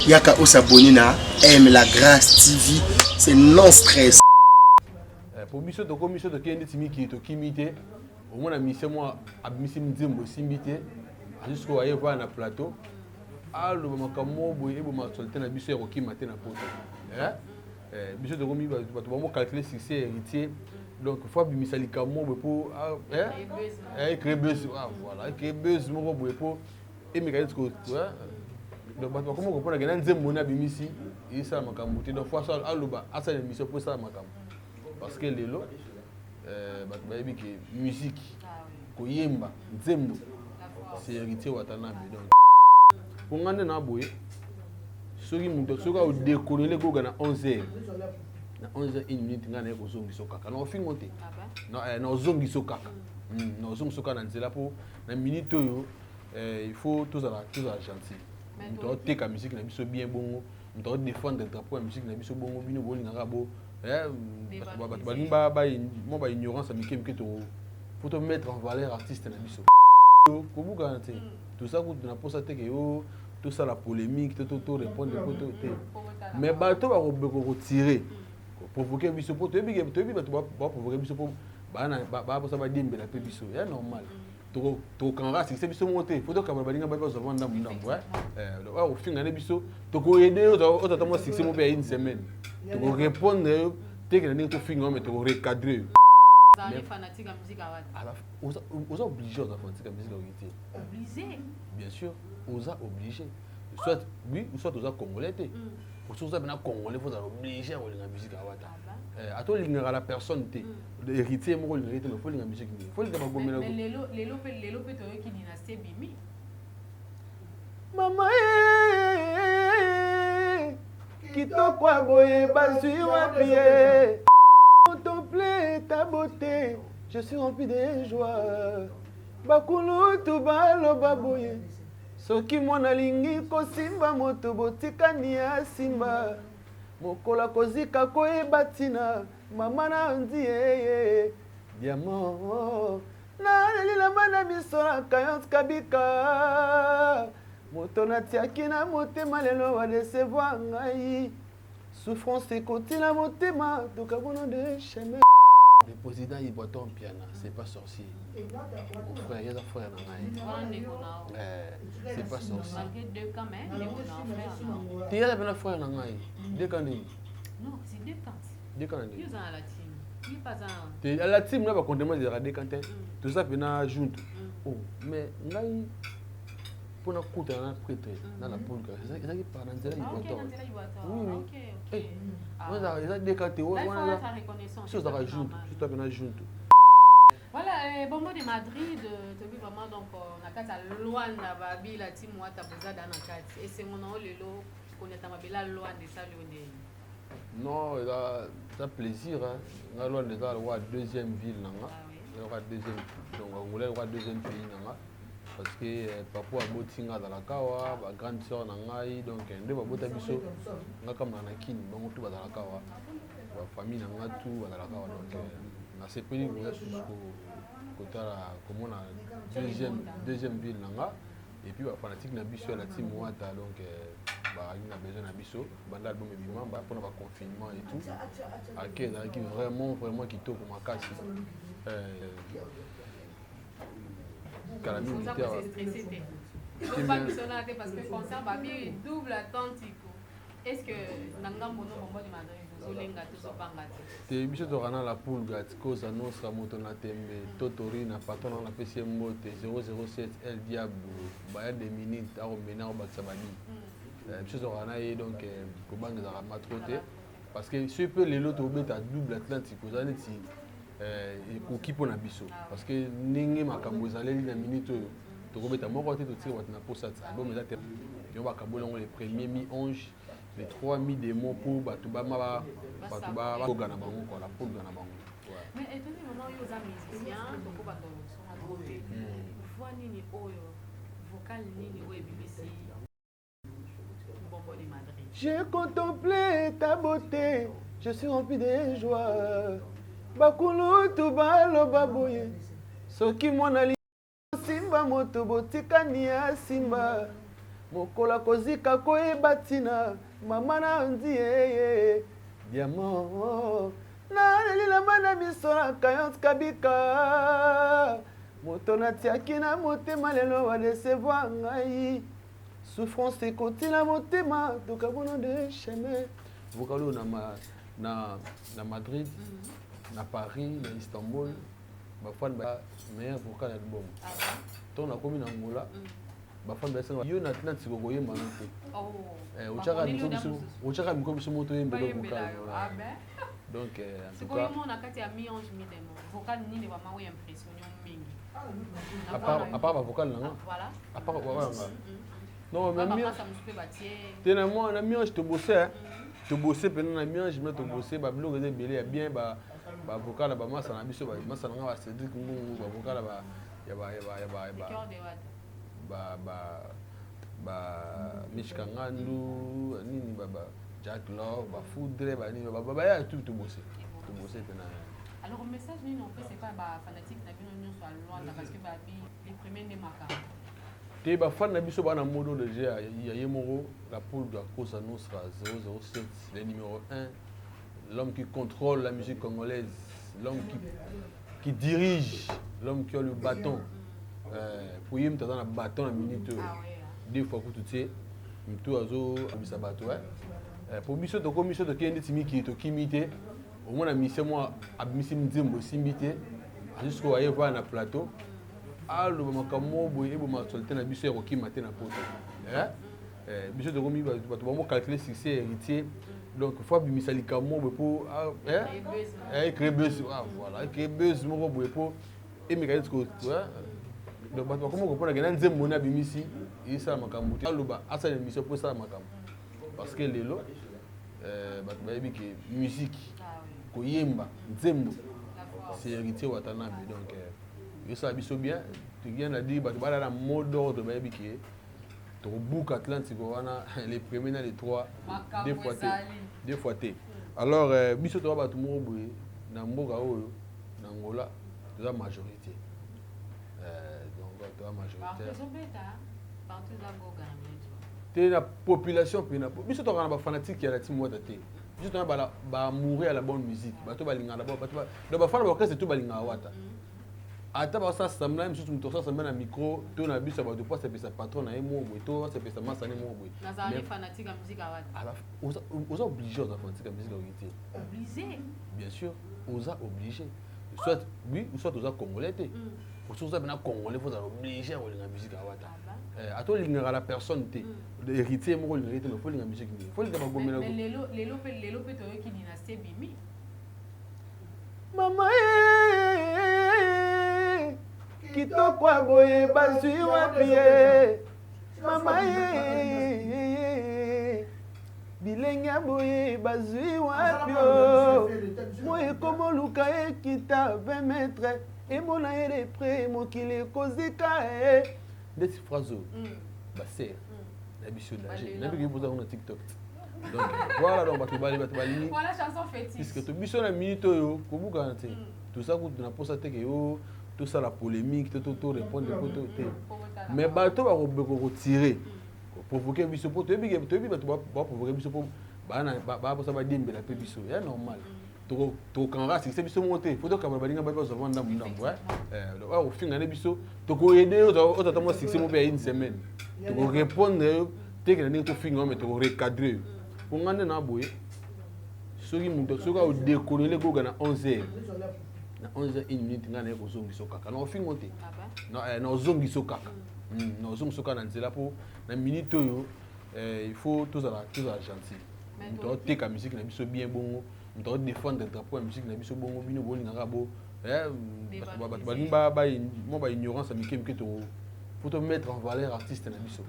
Yaka s'abonner na aime la grâce TV, c'est non stress. Pour mission de commission de Kendi Timi qui est au Kimité, au moins la mission moi à mission Mzimbo Simbité, jusqu'au ailleurs voir na plateau. Ah le moment comme moi boy et bon ma solté na mission au Kimité na poto. Mission de commission tu vas calculer succès héritier. Donc il faut bimisa likamo pour créer buzz voilà créer buzz mon boy pour et mécanisme quoi. Donc comment on comprend que dans Nzembo na bimisi et ça makambo te donc fois ça aluba asa émission pour ça makambo. Parce que les lots, musique, koyemba, nzembo, c'est héritier Watanabe. Pour nous, on a besoin. Ceux qui ont décollé les gars à 11h, à 11h, 1 minute, on a besoin de sokaka. On a fait monter. On a besoin de sokaka. On a besoin de sokaka. Pour une minute, il faut tous gentil. On doit take la musique, on a bien bon. On doit défendre le drapeau, la musique, on a bien bon. On a bon. Moi ba ignorance amike que faut te mettre en valeur artiste na biso comment garantir tout ça vous na posa te que tout ça la polémique tout répondre mais ba to ba retirer provoquer biso pour te bi ba provoquer biso pour ba posa ba dimbe la pe biso c'est normal to kan ra c'est biso monter faut to ka ba linga ba zo vanda mundambo au fin na biso to ko aider au tata succès mo be une semaine tu répondre dès que tu finis mais tu recadrer les fanatiques de la musique à Wata. Vous êtes obligé de faire la musique à Wata. Obligé? Bien sûr, vous êtes obligé. Soit oui, ou soit vous êtes congolais. Pour ceux qui sont congolais, vous êtes obligé de faire la musique à Wata. À toi, il y a la personne, l'héritier, il faut la musique. Il faut le faire. Mais les lopes qui dynastie Bimi. Maman, kitoko boye basui wapié. Contempler ta beauté, je suis rempli de joie. Bakulu tubalo baboye. Soki mwana lingi kosimba moto botikani ya simba. Mokola kozika koyeba tina, mama na ndiye. Diamant, na lila bana misora kayot kabika. Moto na tiaki na motema lelo wa décevoir ngai. Souffrance écoutez la motema donc à bon de chemin. Le président il boit ton piano, c'est pas sorcier. Mon frère, il y a des frères dans c'est pas sorcier. Malgré deux camps, mais les frères. Tu y a des frères dans deux camps. Non, c'est deux camps. Deux camps. Ils sont à la team. Ils pas en. Tu à la team là va compter des radés quand tout ça vient junte. Oh, mais là pour nous coûter un prêtre dans la poule c'est ça qui parle dans la important oui ok on a décanté on a reconnaissance chose à junte tout à fait junte voilà Bombo de Madrid tu vois vraiment donc on a kata Luanda babi la team Wata boza dans la carte et c'est mon nom lelo connaît ta mabela Luanda ça le non ça plaisir hein Luanda ça la deuxième ville nanga la deuxième donc on voulait la deuxième pays nanga parce que papa a botinga dans la kawa ba grande sœur na ngai donc nde ba bota biso ngaka mana kini bango tout ba dans la kawa ba famille na nga tout ba dans la kawa donc na sepeli ko jusqu'au kotala comme on a deuxième ville nanga et puis ba fanatique na biso la team Wata donc ba ina besoin na biso banda album et bima ba pour le confinement et tout à qui vraiment qui tôt pour makasi parce que concert babi double attente est-ce que nanga mono Bombo de Madrid zolenga tout so pangate te biso to kana la poule gatiko sa nostra moto na tembe totori na patron na pesi mbote 007 El Diablo baya des minutes a romena au baksabani biso to kana et donc ko banga za matrote parce que ce peu les lots obeta double atlantique ozali ti okipo na biso parce que ndenge makambo ezaleli na minute oyo tokobeta moko te totire bato na posa ti album eza te yo bakambo yango les premiers mi-ange les 3 mi-démons pour bato bakoga na bango quoi la polga na bango mais étonné moment oyo oza musicien toko bato sona drote voix nini oyo vocal nini oyo ebimisi Bombo de Madrid. J'ai contemplé ta beauté, je suis rempli de joie. Bakulu tubalo baboye soki mwana li simba moto botikani ya simba mokola kozika koyeba ntina mama na ndi diamant nalelila bana biso na kayonse kabika moto natiaki na motema lelo badesevoir ngai souffrance ekotila motema tokabona de chemin vokalo na Madrid na Paris na Istanbul bafani ba meilleur vocal album to na komi na Angola bafani basenga yo na tina tsiko koyemba no te ochaka miko biso moto yemba vocal donc en tout cas on a kati ya mi-ange mi-démon vocal nini vraiment oui impressionné mingi à part vocal là voilà à part voilà non mais ça me fait bâtir tena moi na mi-ange te bosser te bosser pendant na mi-ange mais te bosser ba bilo que belé bien ba vocal ba masa na biso ba masa na ba Cédric Ngungu ba vocal ba Mishka Ngandu nini baba Jack Love ba Foudre ba nini baba ya tout bosser pendant. Alors le message ni non fait c'est pas ba fanatique na bino nyo so loin parce que ba les premiers ne marquent te ba fan na biso ba na modo de ya Yemoro la poule de la Cosa Nostra 007 le numéro 1 l'homme qui contrôle la musique congolaise l'homme qui dirige l'homme qui a le bâton pour yim tata na bâton na minute deux fois que tu sais mtu azo abisa bato pour biso to commission to kendi timiki to kimite au moins na mission moi abimisi nzembo simbite jusqu'au aye va na plateau allo makamo boye bo masolite na biso ko kimate na poto biso to komi bato ba calculer succès héritier donc faut abimisa likamo bo pour créer buzz voilà créer buzz moko boye pour et mécanisme ko donc bato comment comprendre que nzembo na bimisi isa makambo te allo ba asa émission pour ça makambo parce que lelo bato bayebi que musique koyemba nzembo c'est héritier watanabe donc ça biso bien tu viens à dire bato bala na mot d'ordre bayebi que to book Atlantique wana les premiers na les trois deux fois té alors biso to bato mo boye na mboka oyo na Angola to la majorité donc to la majorité te la population pe na biso to kana ba fanatique ya la team wata te biso to ba mourir à la bonne musique bato balinga d'abord bato do ba fana ba orchestre to balinga wata ata ba sa samla msusu mtosa samla na micro to na biso ba to pas se patron na emo boy to se pesa masa ne mo boy na za les fanatiques à musique wata alors aux obligés aux fanatiques à musique orité obligé bien sûr aux obligés soit oui ou soit aux congolais te pour ça ben congolais faut obligé à la musique wata ato lingara la personne te héritier mo lingara te mais faut la musique ni faut le ba gomela mais lelo pe to ki dynastie bimi mama kitoko boye bazwi wapi mama bilenge boye bazwi wapi moye komoluka ekita 20 mètres emona ere près mokili kozika des phrases baser la biso d'âge na biki poza na TikTok donc voilà donc bato bali voilà chanson fétiche puisque to biso na minute yo kobuka na te tout ça ko na posa te ke yo tout ça la polémique tout répondre poto te mais bato ba ko tirer provoquer biso poto ebi bato ba provoquer biso po ba posa ba dimbela pe biso ya normal to kanga c'est biso monter faut to ka balinga ba zo vanda mundambo donc au finga ne biso to ko aider au tata succès mo pe une semaine to ko répondre te que ne to finga mais to ko recadrer pour ngane na boye soki muto soka o décoller go na 11h na 11h 1 minute ngana ko zongiso kaka na finga te na zongiso kaka na zongiso kaka na nzela po na minute oyo il faut tous à gentil to te ka musique na biso bien bongo on doit défendre le drapeau de musique na biso bongo bino bolingaka bo ba ignorance amike mke to faut te mettre en valeur artiste na biso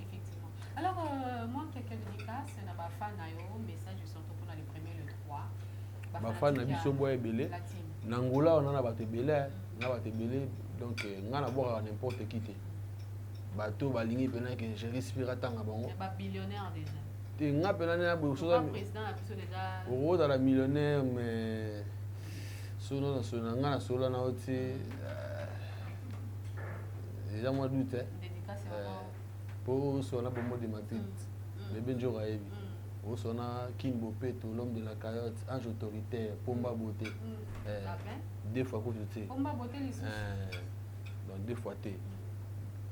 effectivement alors moi quelques dédicaces na ba fan na yo message surtout pour les premiers le 3 ba fan na biso boy belé na Angola on a ba te belé na ba te belé donc ngana boka n'importe qui te bato balingi pena que je respire tanga bango ba billionnaire déjà te nga pena na bo so président a biso déjà o da la millionnaire mais sono nga na solo na oti déjà moi doute dédicace Pour son abonnement de Madrid, bébé Njoraebi. Pour son King Bopeto, l'homme de la carotte, ange autoritaire, Pomba Beauté. 2 fois que tu sais. Pomba Beauté, donc 2 fois t'es.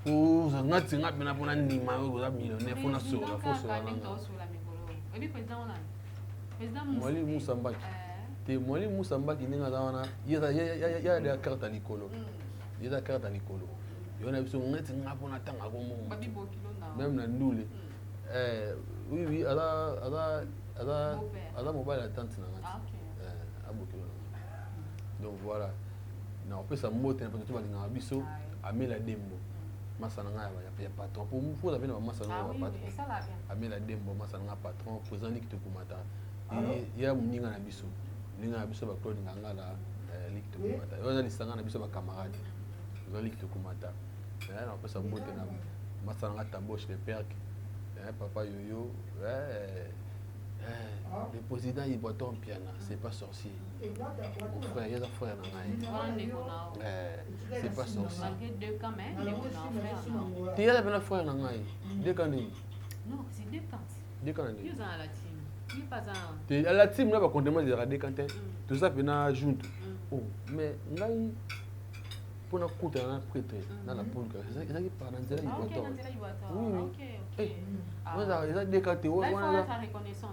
Pour un autre, on a bien pour un nima, on a millionnaire, on a sur la force. Et puis président on a. Président Mouali Moussambaki. Te Mouali Moussambaki n'est pas il y a des cartes à l'écolo. Il y a des cartes à l'écolo. Il y a des on est un bon attend à bon même la noule. Oui, à la mobile attente. Donc voilà. Non, on peut ça monter n'importe où dans Abisso, Amela Dembo. Massananga, il y a patron. Pour vous, vous avez un Massananga patron. Amela Dembo, Massananga patron, président Ligue Tokumata. Il y a Mouninga Nabisso. Ninga Nabisso, Claude Ngangala, Ligue Tokumata. Il y a des Sanga Nabisso, camarades. Ligue Tokumata. On peut ça monter dans Massananga Tamboche, les percs. Papa Yoyo. Le président il boit ton piano, c'est pas sorcier. Frère, il y a des frères dans c'est pas sorcier. Deux camps, mais tu y a des frères dans deux camps. Non, c'est deux camps. Deux camps. Ils sont à la team. Ils pas en. Tu à la team là, par contre, moi j'ai radé quand tout ça fait na junte. Oh, mais là pour na coûte na prêtre dans la poule, c'est ça qui parle dans cela il boit. Oui. OK. Moi ça décanté, on a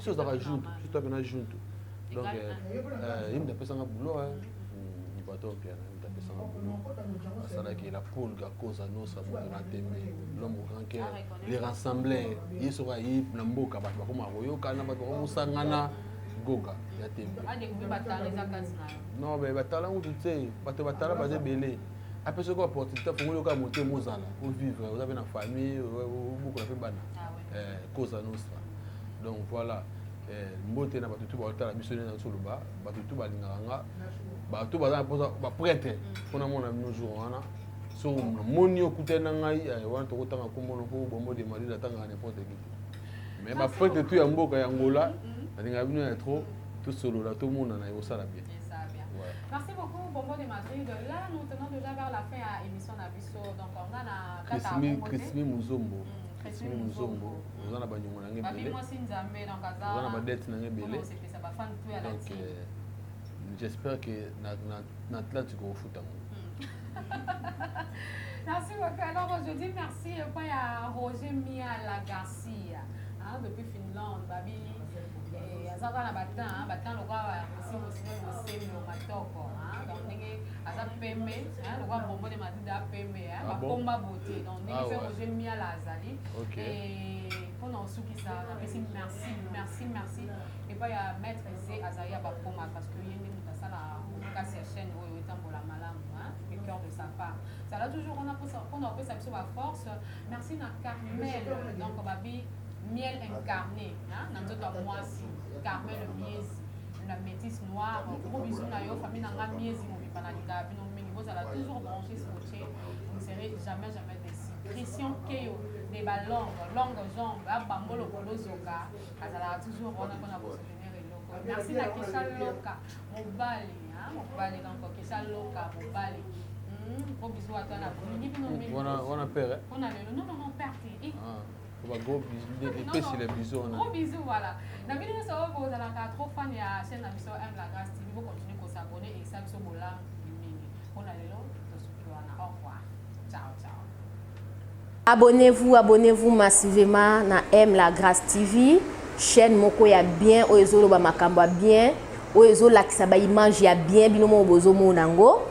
chose ça rajoute, tout ça na junte. Donc il me passe un boulot il boit ton piano, il me passe un boulot. Ça là qui la poule à cause à nous ça pour na tembe, l'homme grand cœur, les rassembler, ils sera y na mboka ba ko maroyo kana ba ko musangana goga ya tembe. Non mais batala où tu sais, batala basé belé. Après ce qu'on porte, tu as pour le cas monter Mozala pour vivre, vous avez une famille, beaucoup de familles. Cause à nostra. Donc voilà, mbote na batutu ba otala missionnaire na soloba, batutu ba linganga, batutu ba ba prêtre, pona mona no jour wana. So moni okutena ngai, wana to kotanga kombono po bombo de mari datanga n'importe qui. Mais ba prêtre tu ya mboka ya Angola, ndinga bino ya trop, tout solo là tout le monde na yo sala bien. Merci beaucoup, Bombo de Madrid. Là, nous tenons déjà vers la fin à l'émission Nabiso. Donc, on a la Christmi Muzombo. Christmi Muzombo. Vous en avez banyongo na ngebele. Vous en avez dette na ngebele. Donc, j'espère que na Atlantique au foot. Merci beaucoup. Alors, je dis merci à Roger Miala Garcia, depuis Finlande, Babi. Azaka na batan lokwa aussi au matoko donc ndenge aza pembe lokwa Bombo de Madrid a pembe ba Pomba Beauté donc ndenge fait Roger Miala azali et pendant suki ça merci et pas ya maître Zé Azaya ba Pomba parce que yende mutasa la kasi ya chaîne oyo etambola malamu le cœur de sa part ça là toujours on a fait ça sur la force merci na Carmel donc babi miel incarné, dans notre mois ci, Carmel le miezi, la métisse noire, gros bisous na yo, famille na miezi, mon bipanalika, bino minibos, elle a toujours branché sur le chez, vous ne serez jamais déçus. Christian Keyo, des ballons, longues jambes, bambolo polo zoka, elle a toujours on a pour soutenir les locaux. Merci na Kesha Loka, Mobali, donc Kesha Loka, Mobali. Gros bisous à toi, on a peur. On a le non, père. Gros bisous, gros bisous, voilà. La vidéo ça va vous allez trop fan ya chaîne Nabiso M la grâce TV, vous continuez à s'abonner et ça Biso bola mini. On a le long de au revoir. Ciao. Abonnez-vous massivement na M la grâce TV, chaîne moko ya bien oezolo ba makambo bien, oezolo lakisa ba image ya bien binomo bozo monango.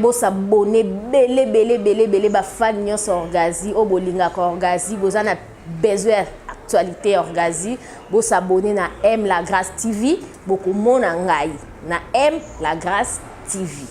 Bo s'abonner belé ba fan nyonso orgazi o bolinga ko orgazi bozana besoin actualité orgazi bo s'abonner na M la grâce TV beaucoup mon ngai na M la grâce TV.